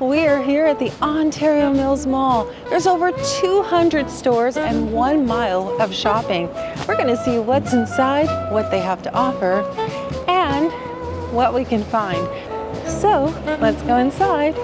We are here at the Ontario Mills Mall. There's over 200 stores and 1 mile of shopping. We're going to see what's inside, what they have to offer, and what we can find. So let's go inside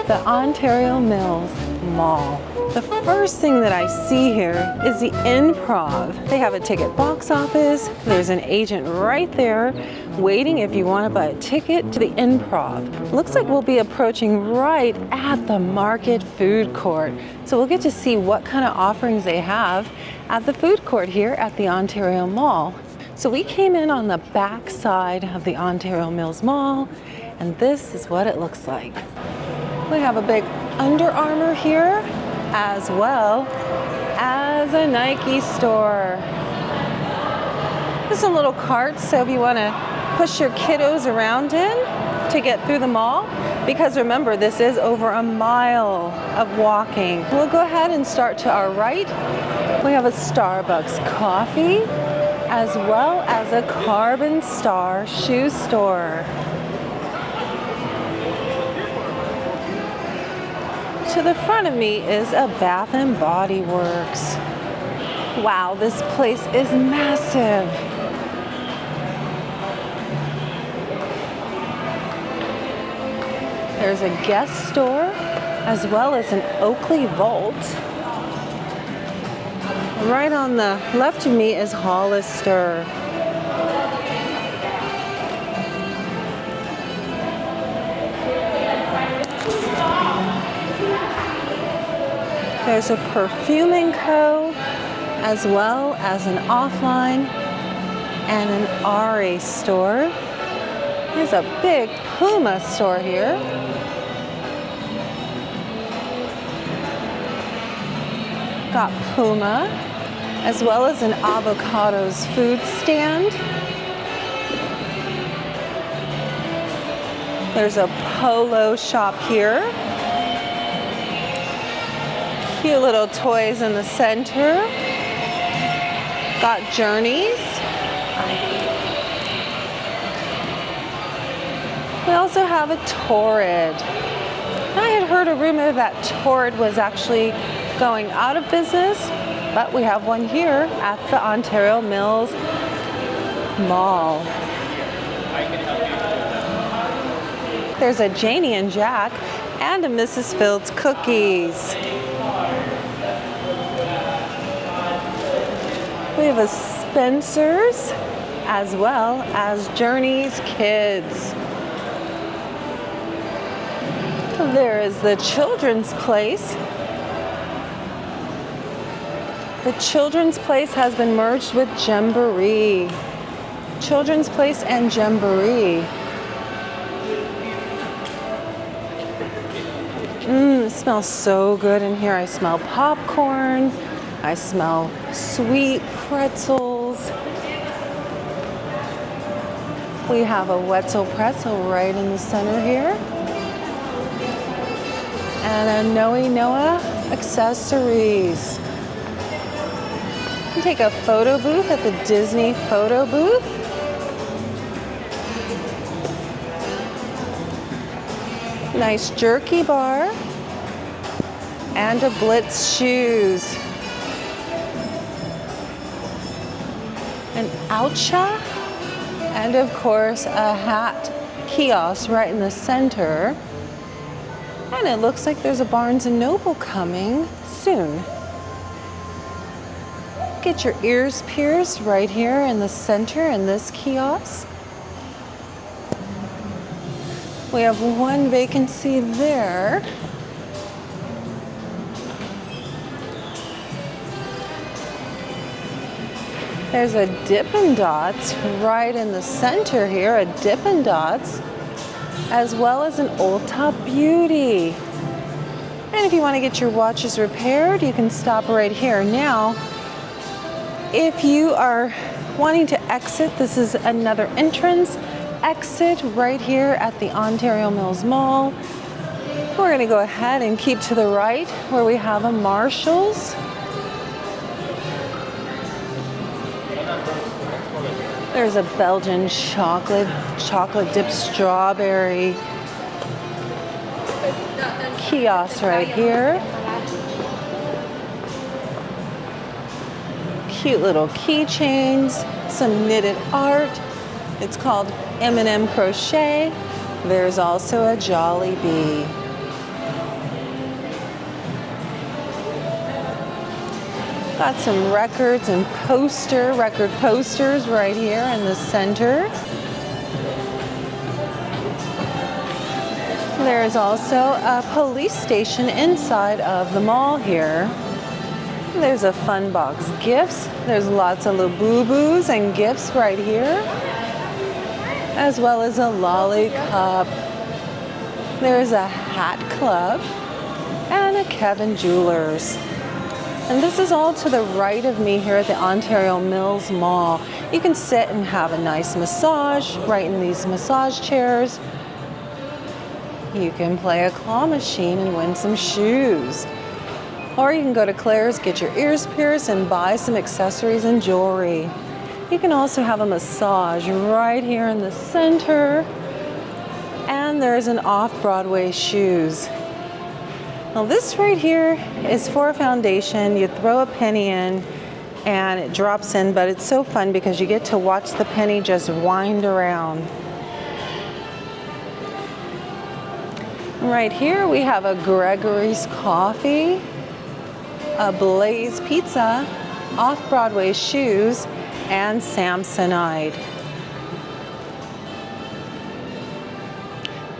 the Ontario Mills Mall. The first thing that I see here is the Improv. They have a ticket box office. There's an agent right there waiting if you want to buy a ticket to the Improv. Looks like we'll be approaching right at the market food court. So we'll get to see what kind of offerings they have at the food court here at the Ontario Mall. So we came in on the back side of the Ontario Mills Mall, and this is what it looks like. We have a big Under Armour here, as well as a Nike store. There's some little carts, so if you want to push your kiddos around in to get through the mall, because remember, this is over a mile of walking. We'll go ahead and start to our right. We have a Starbucks coffee, as well as a Carbon Star shoe store. To the front of me is a Bath and Body Works. Wow, this place is massive. There's a Guest store, as well as an Oakley Vault. Right on the left of me is Hollister. There's a Perfume & Co., as well as an Offline and an RA store. There's a big Puma store here. Got Puma, as well as an Avocados food stand. There's a Polo shop here. Cute little toys in the center. Got Journeys. We also have a Torrid. I had heard a rumor that Torrid was actually going out of business, but we have one here at the Ontario Mills Mall. There's a Janie and Jack and a Mrs. Fields Cookies. We have a Spencer's, as well as Journeys Kids. There is the Children's Place. The Children's Place has been merged with Jamboree. Children's Place and Jamboree. It smells so good in here. I smell popcorn. I smell sweet pretzels. We have a Wetzel pretzel right in the center here. And a Noah accessories. You can take a photo booth at the Disney photo booth. Nice jerky bar. And a Blitz shoes. An Oucha, and of course a hat kiosk right in the center. And it looks like there's a Barnes & Noble coming soon. Get your ears pierced right here in the center in this kiosk. We have one vacancy there. There's a Dippin' Dots right in the center here, a Dippin' Dots, as well as an Ulta Beauty. And if you want to get your watches repaired, you can stop right here. Now, if you are wanting to exit, this is another entrance exit right here at the Ontario Mills Mall. We're going to go ahead and keep to the right where we have a Marshall's. There's a Belgian chocolate dipped strawberry. kiosks right here. Cute little keychains, some knitted art. It's called M&M Crochet. There's also a Jollibee. Got some records and record posters right here in the center. There's also a police station inside of the mall here. There's a Fun Box Gifts. There's lots of Labubu's and gifts right here, as well as a lolly cup. There's a hat club and a Kevin Jewelers. And this is all to the right of me here at the Ontario Mills Mall. You can sit and have a nice massage right in these massage chairs. You can play a claw machine and win some shoes. Or you can go to Claire's, get your ears pierced, and buy some accessories and jewelry. You can also have a massage right here in the center. And there's an off-Broadway shoes. Now this right here is for a foundation. You throw a penny in and it drops in, but it's so fun because you get to watch the penny just wind around. Right here we have a Gregory's Coffee, a Blaze Pizza, off-Broadway shoes, and Samsonite.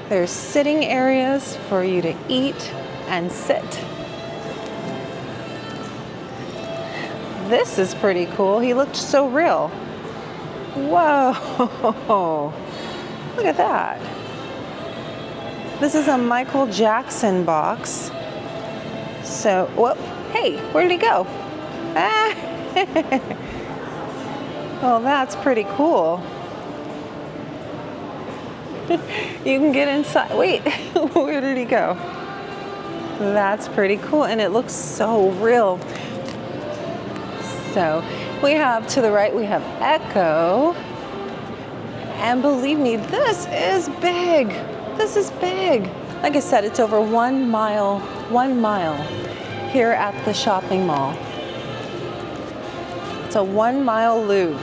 There's sitting areas for you to eat and sit. This is pretty cool. He looked so real. Whoa, look at that. This is a Michael Jackson box. So, whoop, hey, where did he go? Ah. Well, that's pretty cool. You can get inside. Wait, where did he go? That's pretty cool, and it looks so real. So we have to the right, we have Echo. And believe me, this is big. This is big. Like I said, it's over 1 mile here at the shopping mall. It's a 1 mile loop.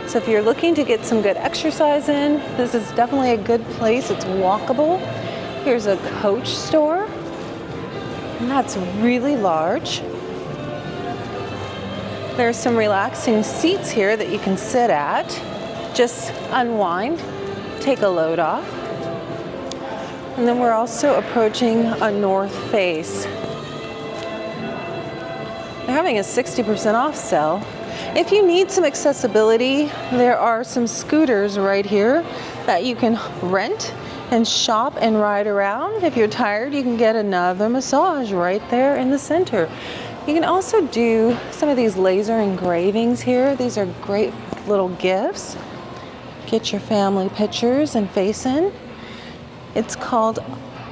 So if you're looking to get some good exercise in, this is definitely a good place. It's walkable. Here's a Coach store, and that's really large. There's some relaxing seats here that you can sit at. Just unwind, take a load off. And then we're also approaching a North Face. They're having a 60% off sale. If you need some accessibility, there are some scooters right here that you can rent and shop and ride around. If you're tired, you can get another massage right there in the center. You can also do some of these laser engravings here. These are great little gifts. Get your family pictures and face in. It's called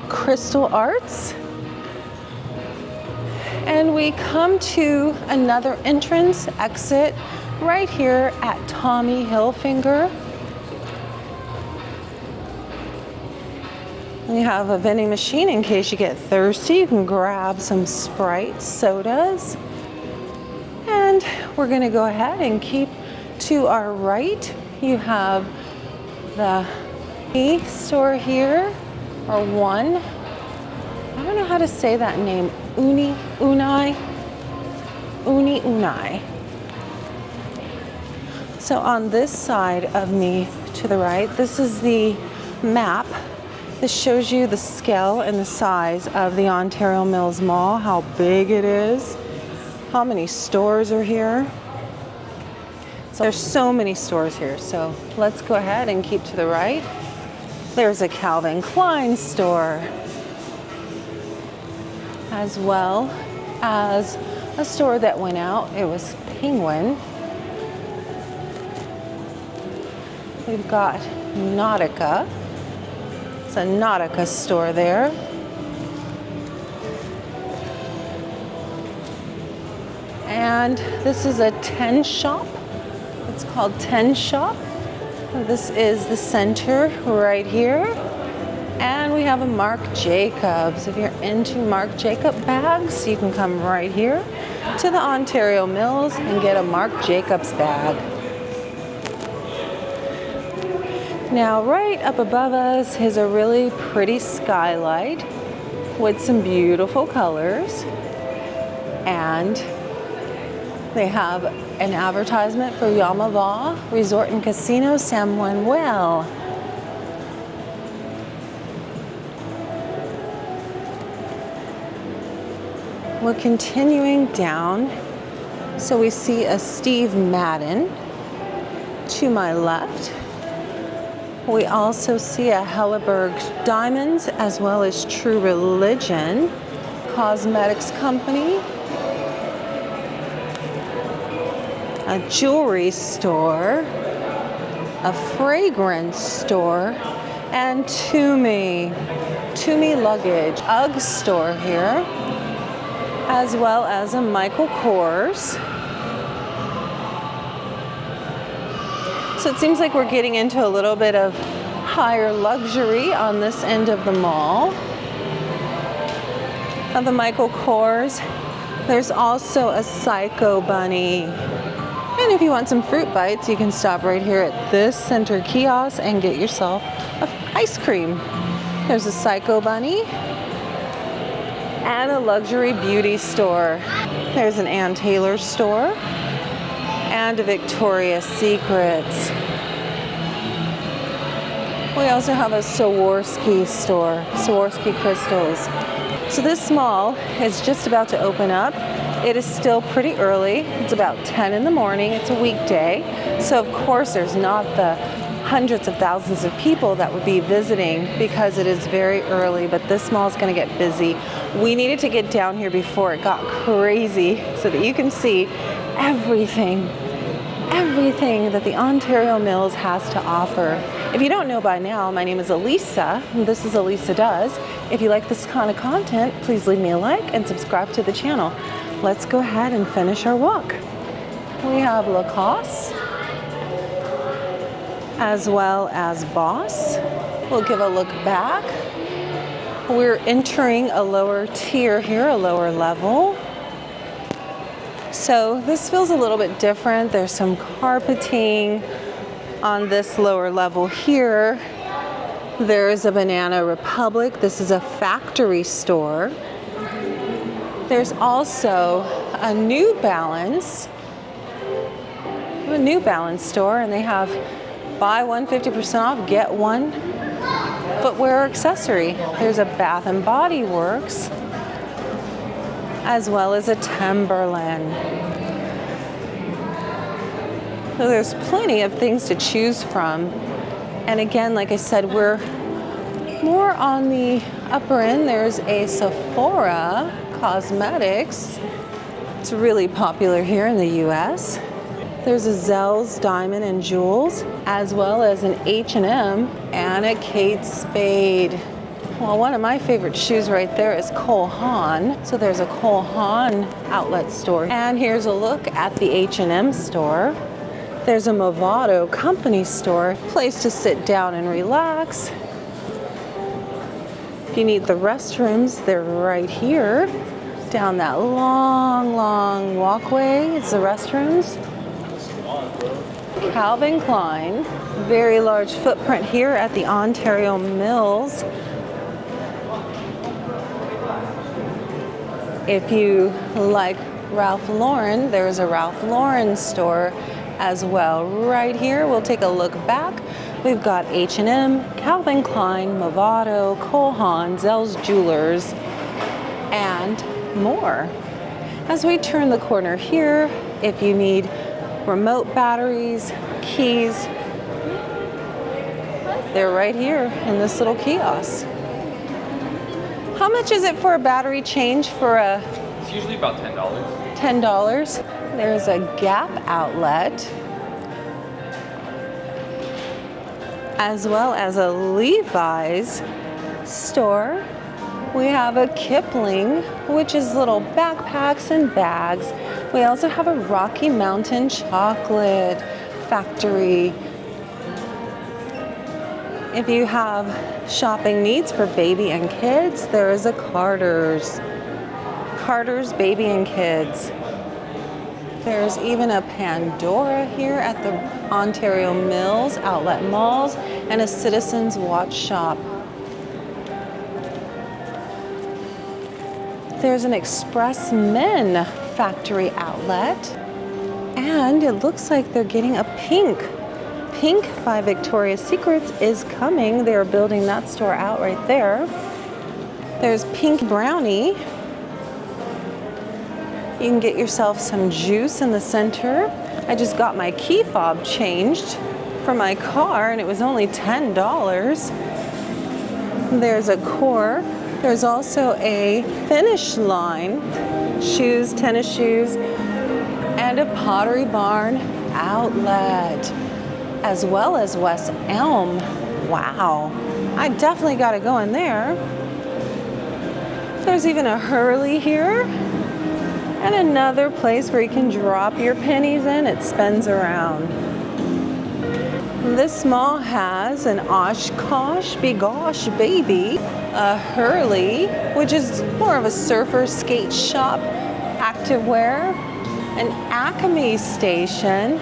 Crystal Arts. And we come to another entrance exit right here at Tommy Hilfiger. We have a vending machine in case you get thirsty. You can grab some Sprite sodas. And we're gonna go ahead and keep to our right. You have the E store here, or one. I don't know how to say that name. Unai. So on this side of me to the right, this is the map. This shows you the scale and the size of the Ontario Mills Mall, how big it is, how many stores are here. So there's so many stores here. So let's go ahead and keep to the right. There's a Calvin Klein store, as well as a store that went out. It was Penguin. We've got Nautica. It's a Nautica store there. And this is a 10 shop. It's called 10 Shop. This is the center right here. And we we have a Marc Jacobs. If you're into Marc Jacob bags, you can come right here to the Ontario Mills and get a Marc Jacobs bag. Now, right up above us is a really pretty skylight with some beautiful colors. And they have an advertisement for Yamava Resort and Casino San Manuel. We're continuing down, so we see a Steve Madden to my left. We also see a Helleberg Diamonds as well as True Religion Cosmetics Company, a jewelry store, a fragrance store, and Tumi luggage, UGG store here, as well as a Michael Kors. So it seems like we're getting into a little bit of higher luxury on this end of the mall. Of the Michael Kors, there's also a Psycho Bunny. And if you want some fruit bites, you can stop right here at this center kiosk and get yourself ice cream. There's a Psycho Bunny and a luxury beauty store. There's an Ann Taylor store and a Victoria's Secrets. We also have a Swarovski store, Swarovski crystals. So this mall is just about to open up. It is still pretty early. It's about 10 in the morning. It's a weekday. So of course there's not the hundreds of thousands of people that would be visiting because it is very early, but this mall is going to get busy. We needed to get down here before it got crazy so that you can see everything that the Ontario Mills has to offer. If you don't know by now, my name is Elisa, and this is Elisa Does. If you like this kind of content, please leave me a like and subscribe to the channel. Let's go ahead and finish our walk. We have Lacoste, as well as Boss. We'll give a look back. We're entering a lower tier here, a lower level. So this feels a little bit different. There's some carpeting on this lower level here. There's a Banana Republic. This is a factory store. There's also a New Balance store, and they have buy one 50% off, get one footwear accessory. There's a Bath and Body Works, as well as a Timberland. So there's plenty of things to choose from. And again, like I said, we're more on the upper end. There's a Sephora Cosmetics. It's really popular here in the US. There's a Zell's Diamond and Jewels, as well as an H&M and a Kate Spade. Well, one of my favorite shoes right there is Cole Haan. So there's a Cole Haan outlet store. And here's a look at the H&M store. There's a Movado company store, place to sit down and relax. If you need the restrooms, they're right here. Down that long walkway, it's the restrooms. Calvin Klein, very large footprint here at the Ontario Mills. If you like Ralph Lauren, there's a Ralph Lauren store as well. Right here, we'll take a look back. We've got H&M, Calvin Klein, Movado, Cole Haan, Zell's Jewelers, and more. As we turn the corner here, if you need remote batteries, keys, they're right here in this little kiosk. How much is it for a battery change for a... It's usually about $10. $10. There's a Gap outlet, as well as a Levi's store. We have a Kipling, which is little backpacks and bags. We also have a Rocky Mountain chocolate factory. If you have shopping needs for baby and kids, there is a Carter's. Carter's Baby and Kids. There's even a Pandora here at the Ontario Mills Outlet Malls and a Citizens Watch shop. There's an Express Men factory outlet, and it looks like they're getting a pink. Pink by Victoria's Secrets is coming. They're building that store out right there. There's Pink Brownie. You can get yourself some juice in the center. I just got my key fob changed for my car and it was only $10. There's a Core. There's also a Finish Line, shoes, tennis shoes, and a Pottery Barn outlet, as well as West Elm. Wow, I definitely got to go in there. There's even a Hurley here. And another place where you can drop your pennies in, it spins around. This mall has an Oshkosh Begosh Baby, a Hurley, which is more of a surfer skate shop, activewear, an Acme station.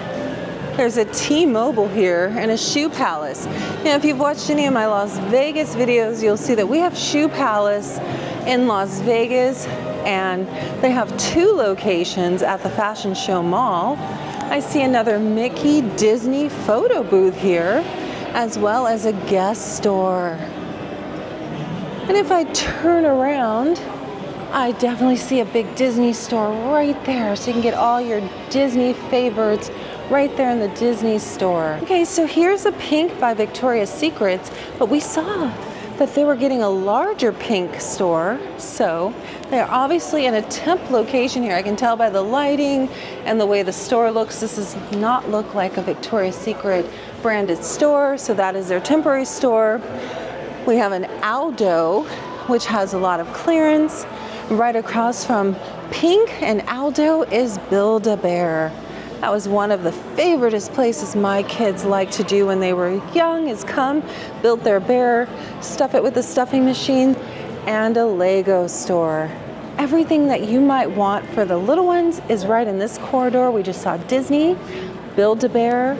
There's a T-Mobile here and a Shoe Palace. Now, if you've watched any of my Las Vegas videos, you'll see that we have Shoe Palace in Las Vegas, and they have 2 locations at the Fashion Show Mall. I see another Mickey Disney photo booth here, as well as a Guess store. And if I turn around, I definitely see a big Disney store right there, so you can get all your Disney favorites right there in the Disney store. Okay, so here's a Pink by Victoria's Secrets, but we saw that they were getting a larger Pink store, so they're obviously in a temp location here. I can tell by the lighting and the way the store looks. This does not look like a Victoria's Secret branded store, so that is their temporary store. We have an Aldo, which has a lot of clearance. Right across from Pink and Aldo is Build-A-Bear. That was one of the favoriteest places my kids liked to do when they were young, is come, build their bear, stuff it with the stuffing machine, and a Lego store. Everything that you might want for the little ones is right in this corridor. We just saw Disney, Build-A-Bear.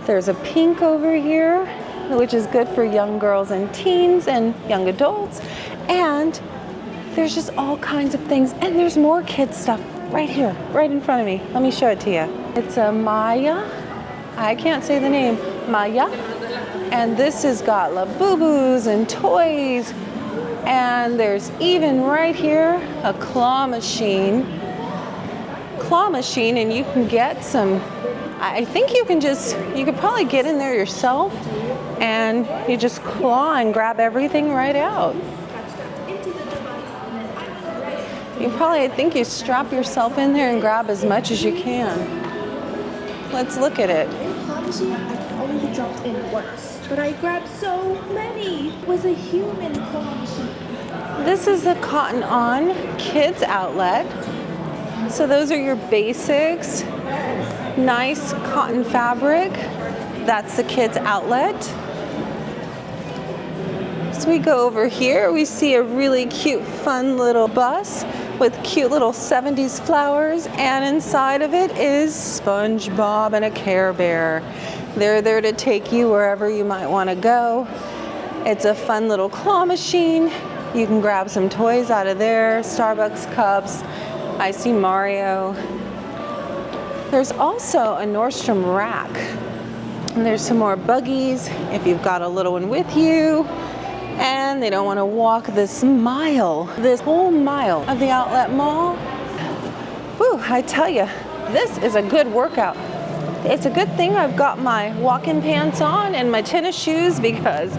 There's a Pink over here, which is good for young girls and teens and young adults. And there's just all kinds of things. And there's more kids stuff right here, right in front of me. Let me show it to you. It's a Maya. I can't say the name. Maya. And this has got Labubu's and toys. And there's even right here a claw machine. And you can get some, I think you could probably get in there yourself and you just claw and grab everything right out. I think you strap yourself in there and grab as much as you can. Let's look at it. Claw machine, I've only dropped in once, but I grabbed so many. It was a human claw machine. This is the Cotton On Kids outlet. So those are your basics. Nice cotton fabric. That's the kids outlet. So we go over here, we see a really cute, fun little bus with cute little 70s flowers, and inside of it is SpongeBob and a Care Bear. They're there to take you wherever you might want to go. It's a fun little claw machine. You can grab some toys out of there, Starbucks cups. I see Mario. There's also a Nordstrom rack. And there's some more buggies if you've got a little one with you and they don't want to walk this whole mile of the outlet mall. Whew, I tell you, this is a good workout. It's a good thing I've got my walking pants on and my tennis shoes, because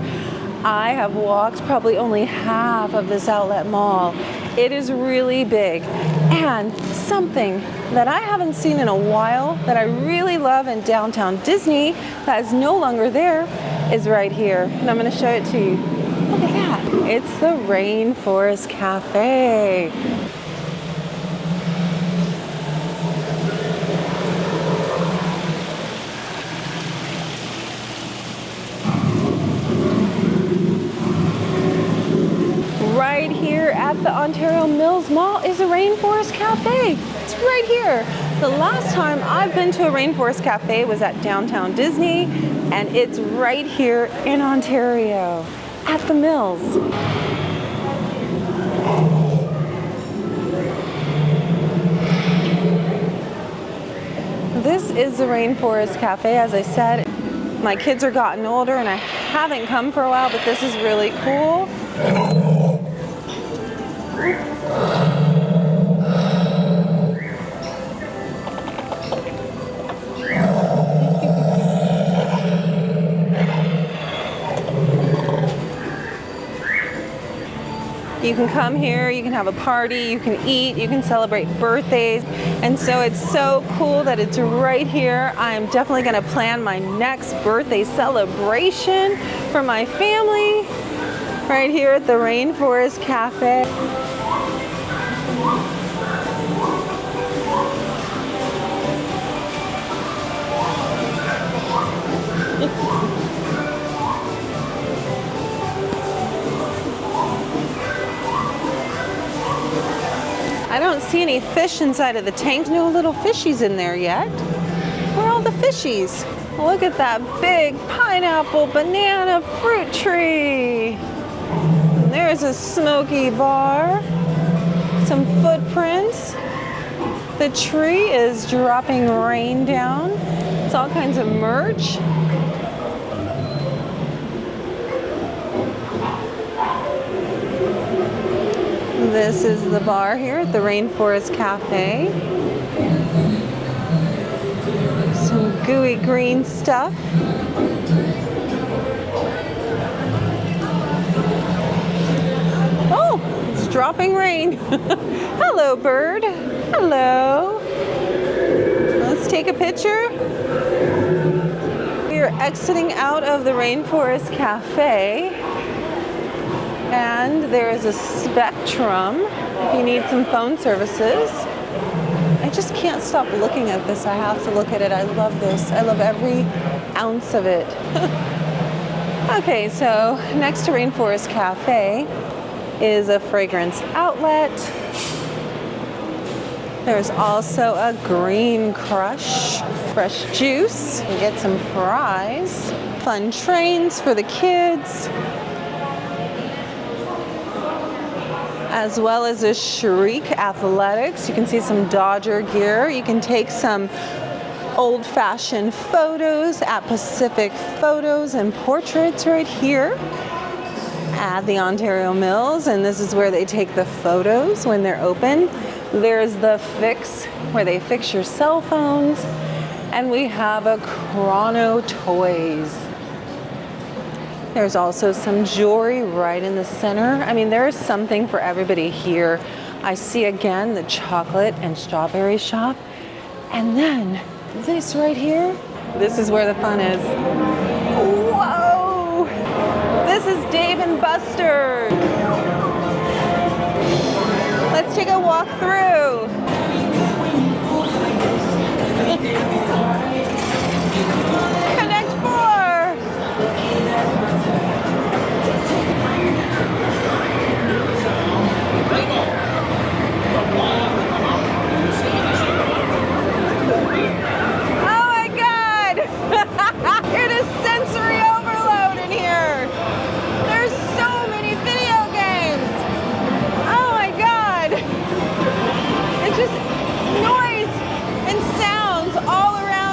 I have walked probably only half of this outlet mall. It is really big. And something that I haven't seen in a while that I really love in downtown Disney that is no longer there is right here. And I'm going to show it to you. Look at that. It's the Rainforest Cafe. Mills Mall is a Rainforest Cafe. It's right here. The last time I've been to a Rainforest Cafe was at downtown Disney, and it's right here in Ontario at the Mills. This is the Rainforest Cafe, as I said. My kids are gotten older and I haven't come for a while, but this is really cool. You can come here, you can have a party, you can eat, you can celebrate birthdays. And so it's so cool that it's right here. I'm definitely gonna plan my next birthday celebration for my family right here at the Rainforest Cafe. I don't see any fish inside of the tank. No little fishies in there yet. Where are all the fishies? Look at that big pineapple banana fruit tree. And there's a smoky bar. Some footprints. The tree is dropping rain down. It's all kinds of merch. This is the bar here at the Rainforest Cafe. Some gooey green stuff. Oh, it's dropping rain. Hello, bird. Hello. Let's take a picture. We are exiting out of the Rainforest Cafe. And there is a Spectrum if you need some phone services. I just can't stop looking at this. I have to look at it. I love this. I love every ounce of it. Okay, so next to Rainforest Cafe is a fragrance outlet. There's also a Green Crush, fresh juice. You get some fries, fun trains for the kids, as well as a Shriek Athletics. You can see some Dodger gear. You can take some old-fashioned photos at Pacific Photos and Portraits right here at the Ontario Mills, and this is where they take the photos when they're open. There's the Fix, where they fix your cell phones, and we have a Chrono Toys. There's also some jewelry right in the center. I mean, there is something for everybody here. I see again the chocolate and strawberry shop. And then this right here, this is where the fun is. Whoa! This is Dave & Buster's. Let's take a walk through. Connect 4. Oh my God! It is sensory overload in here. There's so many video games. Oh my God! It's just noise and sounds all around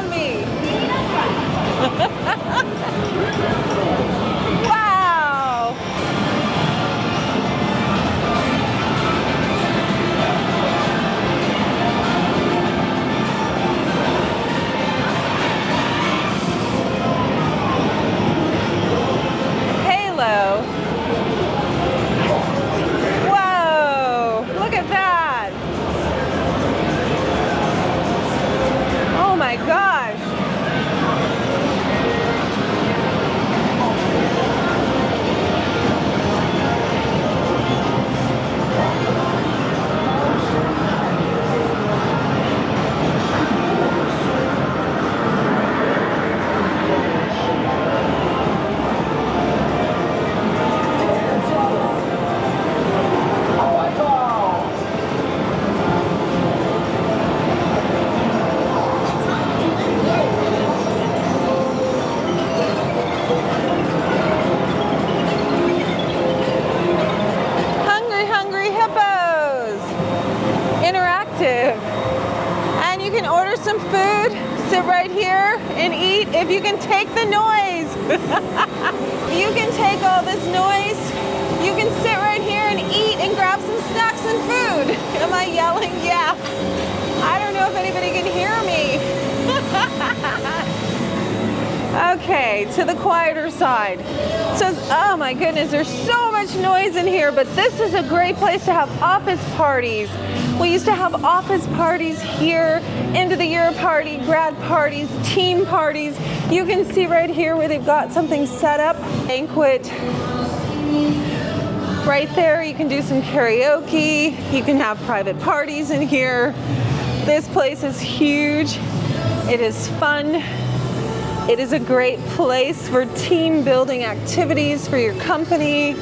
some food, sit right here and eat. If you can take the noise, you can take all this noise. You can sit right here and eat and grab some snacks and food. Am I yelling? Yeah. I don't know if anybody can hear me. Okay, to the quieter side. So, oh my goodness, there's so much noise in here, but this is a great place to have office parties. We used to have office parties here, end of the year party, grad parties, team parties. You can see right here where they've got something set up. Banquet. Right there, you can do some karaoke. You can have private parties in here. This place is huge. It is fun. It is a great place for team building activities for your company.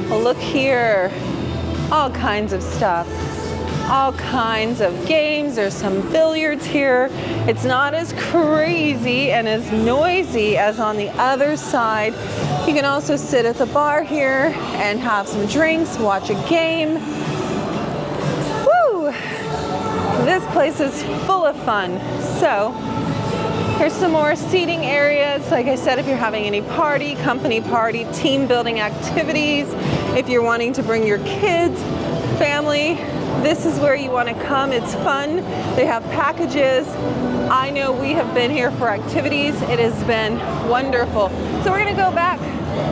Look here, all kinds of stuff, all kinds of games. There's some billiards here. It's not as crazy and as noisy as on the other side. You can also sit at the bar here and have some drinks, watch a game. Woo! This place is full of fun. So, here's some more seating areas. Like I said, if you're having any party, company party, team building activities, if you're wanting to bring your kids, family, this is where you want to come. It's fun. They have packages. I know we have been here for activities. It has been wonderful. So we're going to go back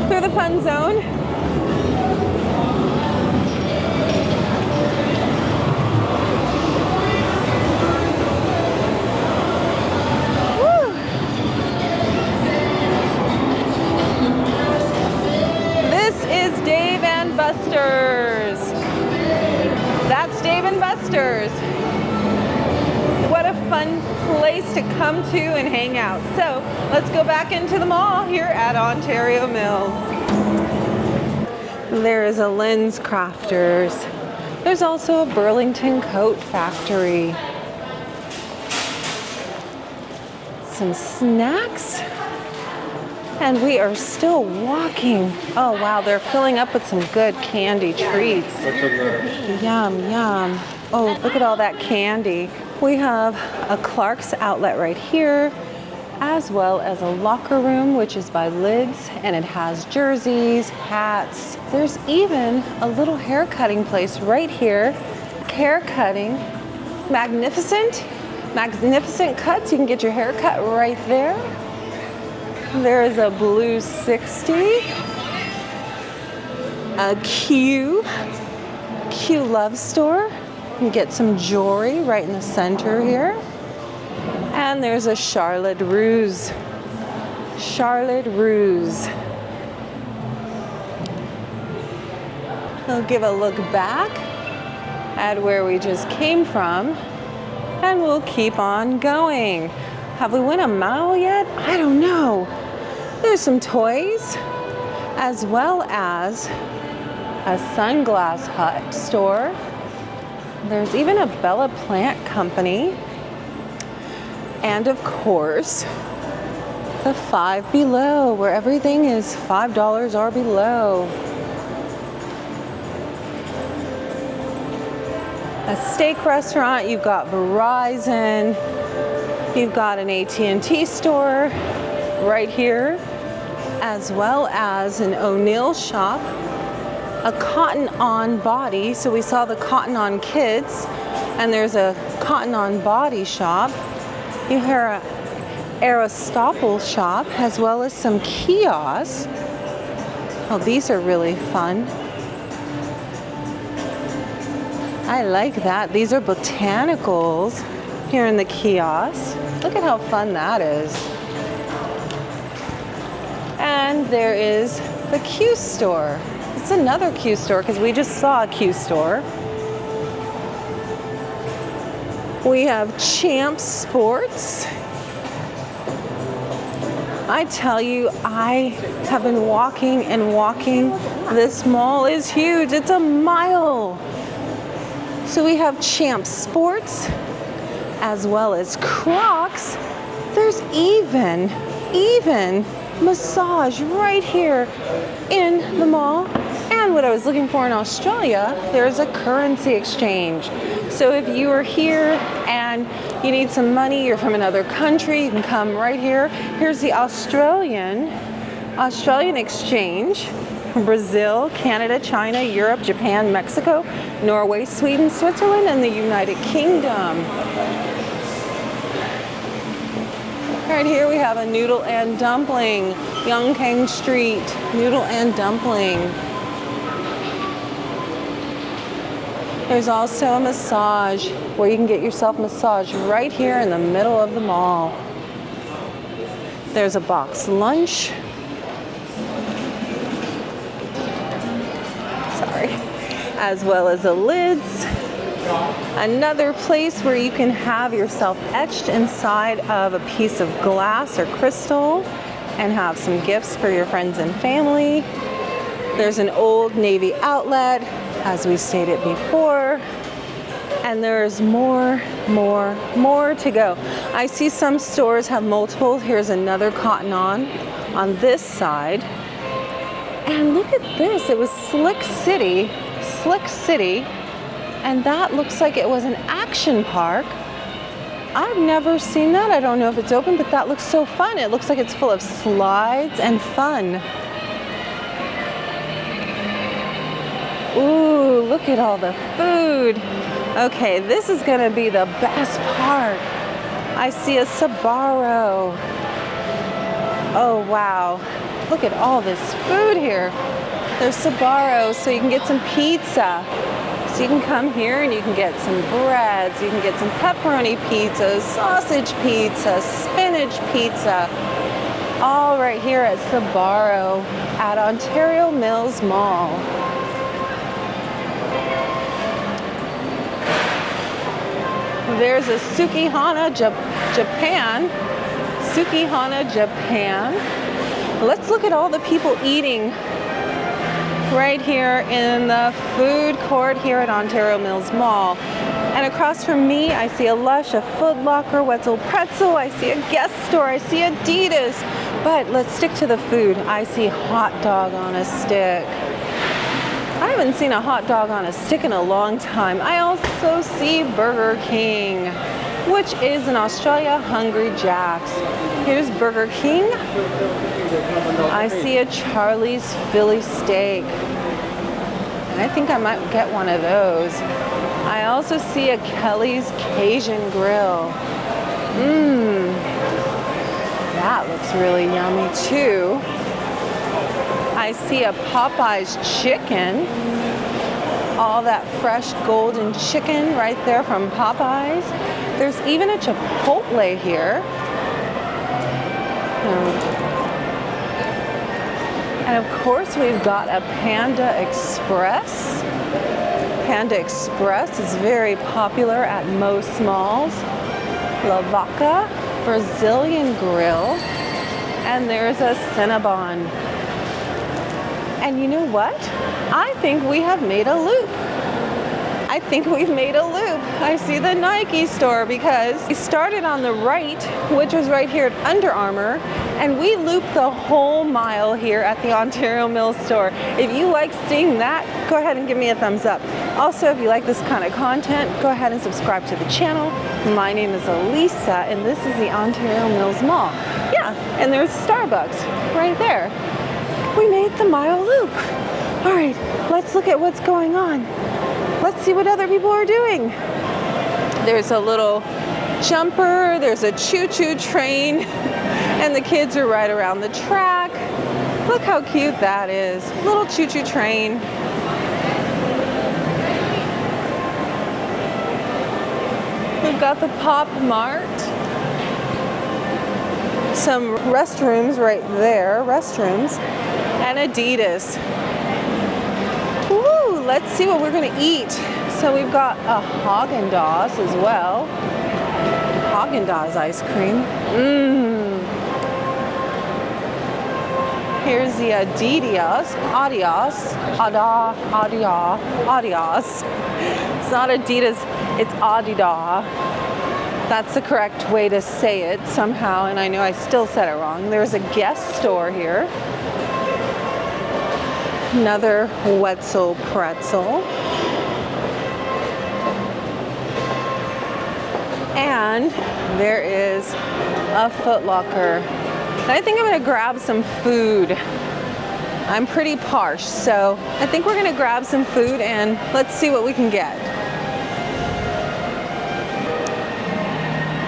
through the fun zone. Dave and Buster's. That's Dave and Buster's. What a fun place to come to and hang out. So let's go back into the mall here at Ontario Mills. There is a Lens Crafters. There's also a Burlington Coat Factory. Some snacks. And we are still walking. Oh wow, they're filling up with some good candy treats. Yum, yum. Oh, look at all that candy. We have a Clark's outlet right here, as well as a locker room, which is by Lids, and it has jerseys, hats. There's even a little hair cutting place right here. Hair cutting, magnificent cuts. You can get your hair cut right there. There is a Blue 60, a Q Love Store. You can get some jewelry right in the center here. And there's a Charlotte Russe. We'll give a look back at where we just came from, and we'll keep on going. Have we went a mile yet? I don't know. There's some toys, as well as a Sunglass Hut store. There's even a Bella Plant Company. And of course, the Five Below, where everything is $5 or below. A steak restaurant, you've got Verizon. You've got an AT&T store right here, as well as an O'Neill shop, a Cotton On Body. So we saw the Cotton On Kids, and there's a Cotton On Body shop. You hear an Aristotle shop, as well as some kiosks. Oh, these are really fun. I like that. These are botanicals here in the kiosk. Look at how fun that is. And there is the Q store. It's another Q store because we just saw a Q store. We have Champ Sports. I tell you, I have been walking and walking. This mall is huge. It's a mile. So we have Champ Sports, as well as Crocs. There's even massage right here in the mall. And what I was looking for in Australia, there's a currency exchange. So if you are here and you need some money, you're from another country, you can come right here. Here's the Australian exchange. Brazil, Canada, China, Europe, Japan, Mexico, Norway, Sweden, Switzerland, and the United Kingdom. Right here we have a noodle and dumpling, Yongkang Street, noodle and dumpling. There's also a massage where you can get yourself a massage right here in the middle of the mall. There's a box lunch. Sorry. As well as the lids. Another place where you can have yourself etched inside of a piece of glass or crystal and have some gifts for your friends and family. There's an Old Navy outlet, as we stated before. And there's more to go. I see some stores have multiple. Here's another Cotton on this side. And look at this, it was Slick City. And that looks like it was an action park. I've never seen that. I don't know if it's open, but that looks so fun. It looks like it's full of slides and fun. Ooh, look at all the food. Okay, this is gonna be the best part. I see a Sbarro. Oh, wow. Look at all this food here. There's Sbarro, so you can get some pizza. So you can come here and you can get some breads, you can get some pepperoni pizza, sausage pizza, spinach pizza, all right here at Sbarro at Ontario Mills Mall. There's a Sukihana, Japan. Sukihana, Japan. Let's look at all the people eating right here in the food court here at Ontario Mills Mall. And across from me, I see a Lush, a Foot Locker, Wetzel Pretzel, I see a Guess store, I see Adidas. But let's stick to the food. I see hot dog on a stick. I haven't seen a hot dog on a stick in a long time. I also see Burger King, which is in Australia, Hungry Jack's. Here's Burger King. I see a Charlie's Philly steak. And I think I might get one of those. I also see a Kelly's Cajun grill. That looks really yummy too. I see a Popeye's chicken. All that fresh golden chicken right there from Popeyes. There's even a Chipotle here. And of course we've got a Panda Express. Panda Express is very popular at most malls. La Vaca, Brazilian grill. And there's a Cinnabon. And you know what? I think we have made a loop. I think we've made a loop. I see the Nike store because we started on the right, which was right here at Under Armour, and we looped the whole mile here at the Ontario Mills store. If you like seeing that, go ahead and give me a thumbs up. Also, if you like this kind of content, go ahead and subscribe to the channel. My name is Elisa, and this is the Ontario Mills Mall. Yeah, and there's Starbucks right there. We made the mile loop. All right, let's look at what's going on. Let's see what other people are doing. There's a little jumper, there's a choo-choo train, and the kids are right around the track. Look how cute that is. Little choo-choo train. We've got the Pop Mart. Some restrooms right there, and Adidas. Woo, let's see what we're gonna eat. So we've got a Haagen-Dazs as well. Haagen-Dazs ice cream. Here's the Adidas. It's not Adidas, it's Adidas. That's the correct way to say it somehow, and I know I still said it wrong. There's a Guess store here. Another Wetzel pretzel. And there is a Foot Locker. I think I'm gonna grab some food. I'm pretty parched, so I think we're gonna grab some food and let's see what we can get.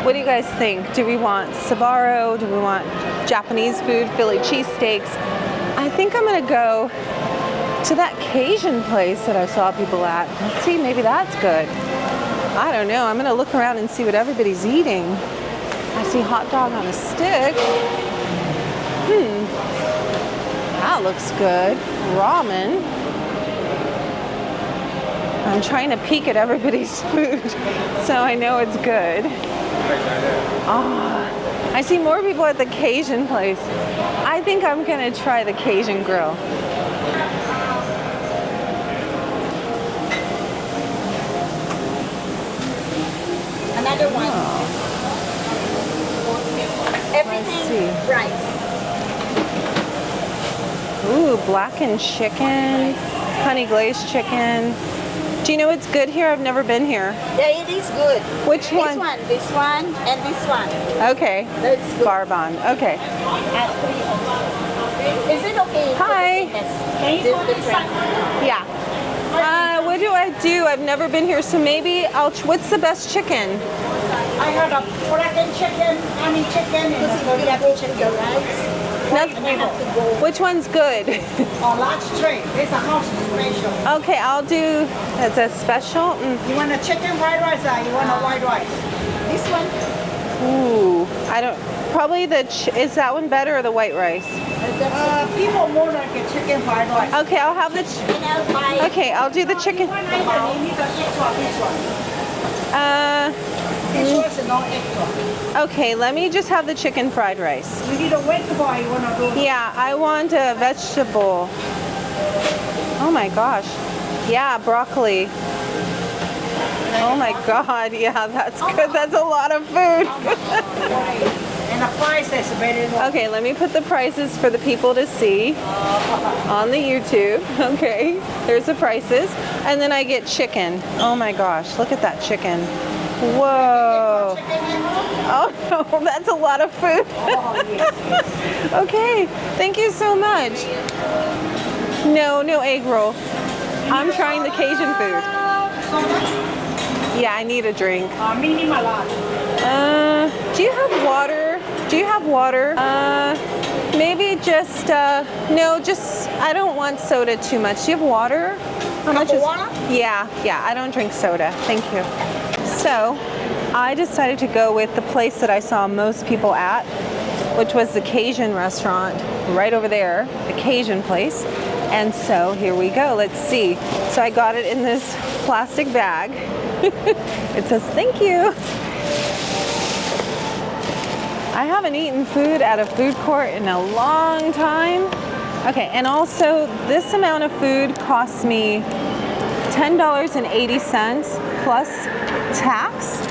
What do you guys think? Do we want Sbarro? Do we want Japanese food, Philly cheesesteaks? I think I'm gonna go to that Cajun place that I saw people at. Let's see, maybe that's good. I don't know, I'm gonna look around and see what everybody's eating. I see hot dog on a stick. That looks good. Ramen. I'm trying to peek at everybody's food, so I know it's good. Oh, I see more people at the Cajun place. I think I'm gonna try the Cajun grill. Another one. Oh. Everything rice. Ooh, blackened chicken, honey glazed chicken. Do you know what's good here? I've never been here. Yeah, it is good. Which one? This one, and this one. Okay. That's good. Barbon. Okay. Is it okay? Hi. The Yeah. What do I do? I've never been here, so maybe what's the best chicken? I heard of blackened chicken, honey chicken, and teriyaki chicken rice. Which one's good? On large tray. It's a house special. Okay, I'll do. It's a special. You want a chicken fried rice or you want a white rice? This one? Ooh, I don't. Probably is that one better or the white rice? People more like a chicken fried rice. Okay, I'll have the. Okay, I'll do the chicken. You need the extra, this one. This one's no extra. Okay, let me just have the chicken fried rice. You need a vegetable or you want to do? Yeah, I want a vegetable. Oh my gosh. Yeah, broccoli. Oh my God, yeah, that's good. That's a lot of food. And the price is very low. Okay, let me put the prices for the people to see on the YouTube. Okay, there's the prices. And then I get chicken. Oh my gosh, look at that chicken. Whoa. Oh no, that's a lot of food. Okay, thank you so much. No egg roll. I'm trying the Cajun food. Yeah, I need a drink. Do you have water? Do you have water? Maybe just, no, just, I don't want soda too much. Do you have water? How much is water? Yeah, I don't drink soda. Thank you. So, I decided to go with the place that I saw most people at, which was the Cajun restaurant right over there, the Cajun place. And so here we go. Let's see. So I got it in this plastic bag. It says thank you. I haven't eaten food at a food court in a long time. Okay, and also this amount of food costs me $10.80 plus tax.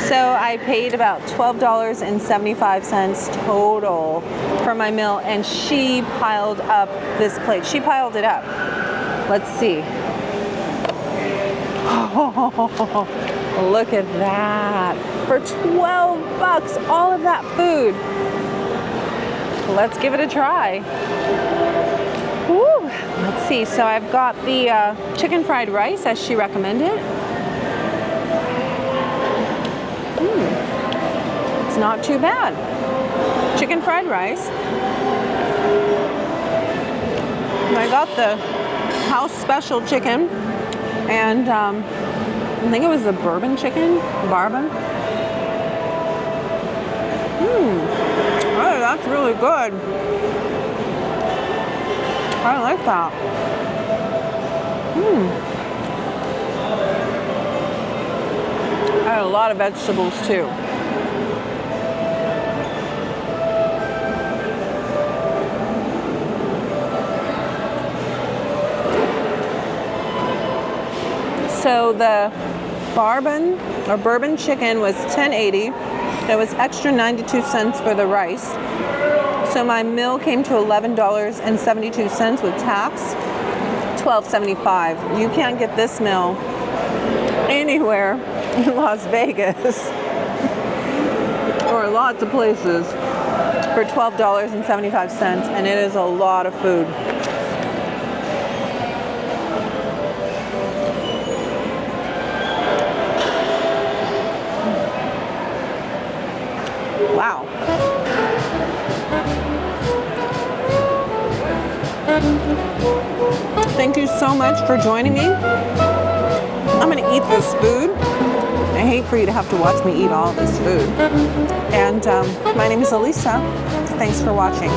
So I paid about $12.75 total for my meal, and she piled up this plate. She piled it up. Let's see. Oh, look at that. For 12 bucks, all of that food. Let's give it a try. Woo. Let's see. So I've got the chicken fried rice as she recommended. It's not too bad. Chicken fried rice. And I got the house special chicken, and I think it was the bourbon chicken, bourbon. Oh, that's really good. I like that. I had a lot of vegetables too. So the bourbon chicken was $10.80. There was extra 92 cents for the rice. So my meal came to $11.72 with tax. $12.75. You can't get this meal anywhere in Las Vegas or lots of places for $12.75, and it is a lot of food. Wow. Thank you so much for joining me. I'm gonna eat this food. I hate for you to have to watch me eat all this food. And my name is Elisa. Thanks for watching.